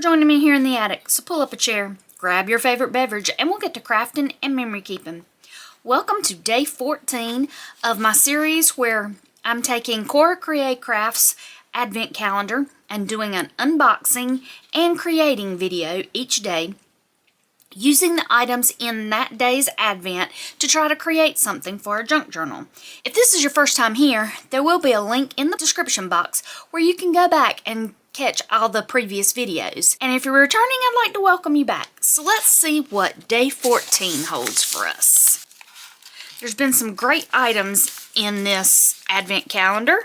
joining me here in the attic. So pull up a chair, grab your favorite beverage, and we'll get to crafting and memory keeping. Welcome to day 14 of my series where I'm taking Cora Crea Crafts Advent Calendar and doing an unboxing and creating video each day, using the items in that day's Advent to try to create something for a junk journal. If this is your first time here, there will be a link in the description box where you can go back and catch all the previous videos. And if you're returning, I'd like to welcome you back. So let's see what day 14 holds for us. There's been some great items in this Advent calendar.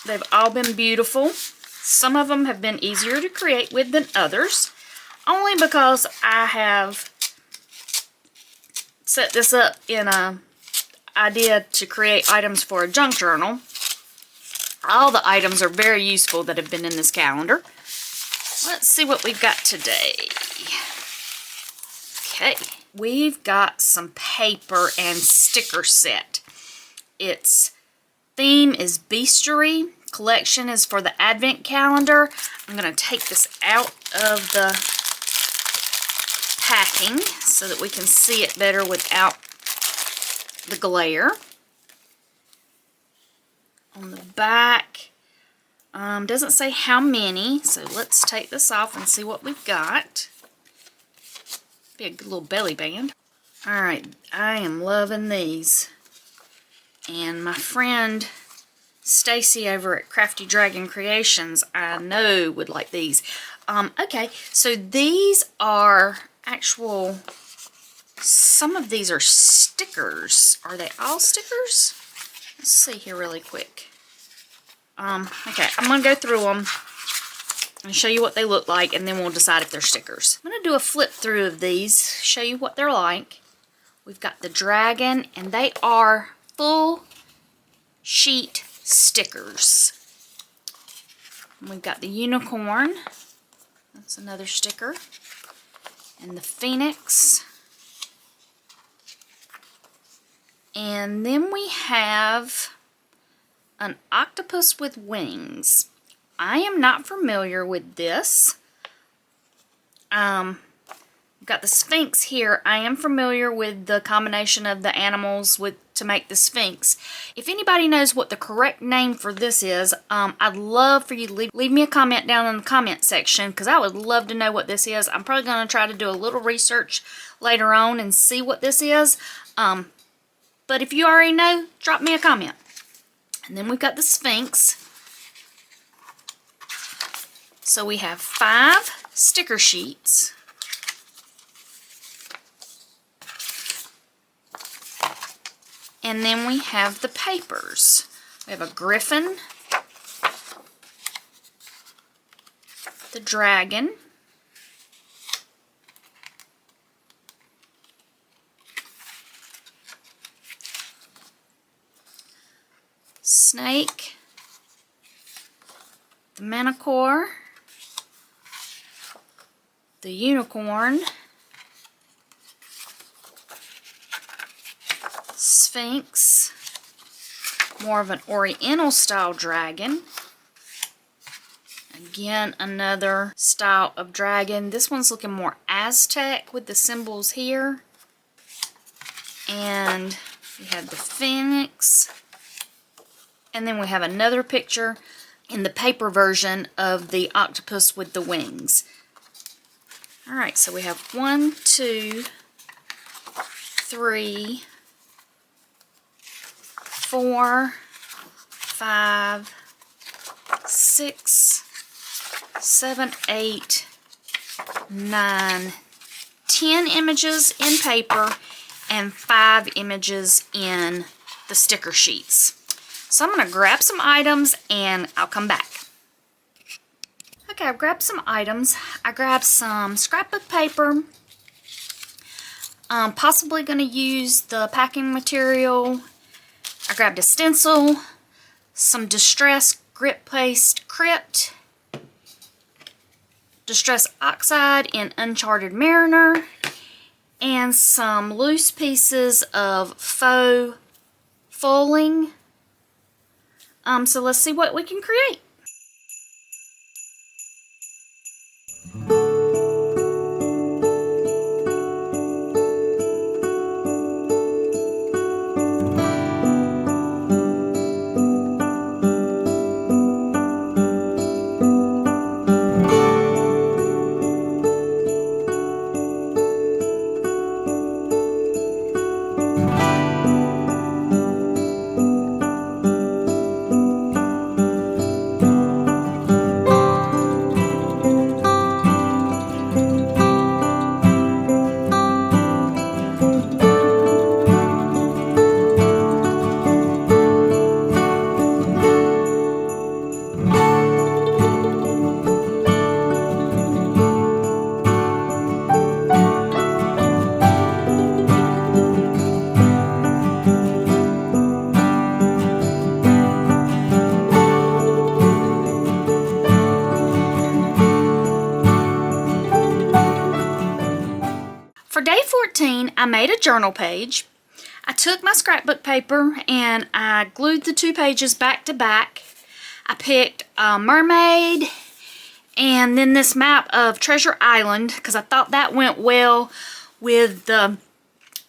They've all been beautiful. Some of them have been easier to create with than others, only because I have set this up in an idea to create items for a junk journal. All the items are very useful that have been in this calendar. Let's see what we've got today. Okay, we've got some paper and sticker set. Its theme is Beastery. Collection is for the Advent calendar. I'm going to take this out of the packing so that we can see it better without the glare. On the back, doesn't say how many, so let's take this off and see what we've got. Be a good little belly band. Alright, I am loving these. And my friend Stacy over at Crafty Dragon Creations, I know would like these. Okay, so these are actual, some of these are stickers. Are they all stickers? Let's see here really quick. Okay, I'm going to go through them and show you what they look like, and then we'll decide if they're stickers. I'm going to do a flip through of these, show you what they're like. We've got the dragon, and they are full sheet stickers. And we've got the unicorn. That's another sticker. And the phoenix. And then we have an octopus with wings. I am not familiar with this. We've got the Sphinx here. I am familiar with the combination of the animals to make the Sphinx. If anybody knows what the correct name for this is, I'd love for you to leave me a comment down in the comment section, because I would love to know what this is. I'm probably going to try to do a little research later on and see what this is. But if you already know, drop me a comment. And then we've got the Sphinx. So we have 5 sticker sheets. And then we have the papers. We have a griffin, the dragon, snake, the manticore, the unicorn, Sphinx, more of an oriental style dragon. Again, another style of dragon. This one's looking more Aztec with the symbols here. And we have the phoenix. And then we have another picture in the paper version of the octopus with the wings. Alright, so we have 1, 2, 3, 4, 5, 6, 7, 8, 9, 10 images in paper and 5 images in the sticker sheets. So I'm going to grab some items and I'll come back. Okay, I've grabbed some items. I grabbed some scrapbook paper. I'm possibly going to use the packing material. I grabbed a stencil, some Distress Grit Paste Crypt, Distress Oxide in Uncharted Mariner, and some loose pieces of faux foiling. So let's see what we can create. I made a journal page. I took my scrapbook paper and I glued the 2 pages back to back. I picked a mermaid and then this map of Treasure Island because I thought that went well with the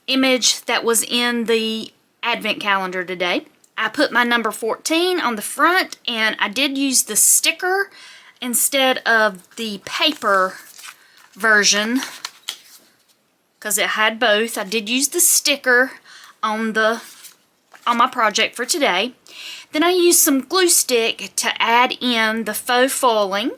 image that was in the advent calendar today. I put my number 14 on the front, and I did use the sticker instead of the paper version because it had both. I did use the sticker on my project for today. Then I used some glue stick to add in the faux foiling.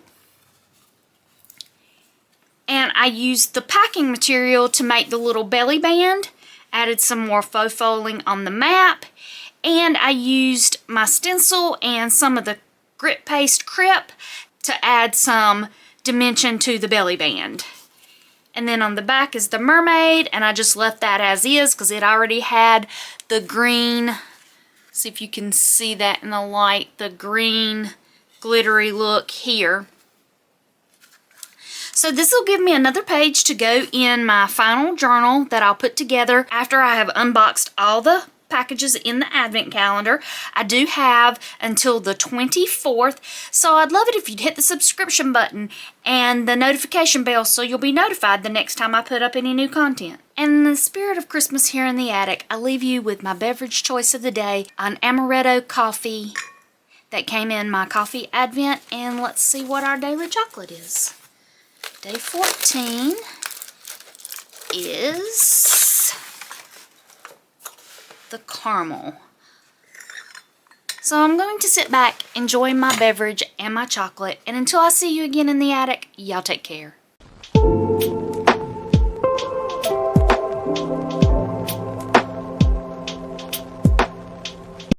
And I used the packing material to make the little belly band. Added some more faux foiling on the map. And I used my stencil and some of the grit paste crep to add some dimension to the belly band. And then on the back is the mermaid, and I just left that as is because it already had the green, see if you can see that in the light, the green glittery look here. So this will give me another page to go in my final journal that I'll put together after I have unboxed all the packages in the advent calendar. I do have until the 24th, so I'd love it if you'd hit the subscription button and the notification bell so you'll be notified the next time I put up any new content. And in the spirit of Christmas here in the attic, I leave you with my beverage choice of the day, an amaretto coffee that came in my coffee advent, and let's see what our daily chocolate is. Day 14 is the caramel. So I'm going to sit back, enjoy my beverage and my chocolate, and until I see you again in the attic, y'all take care.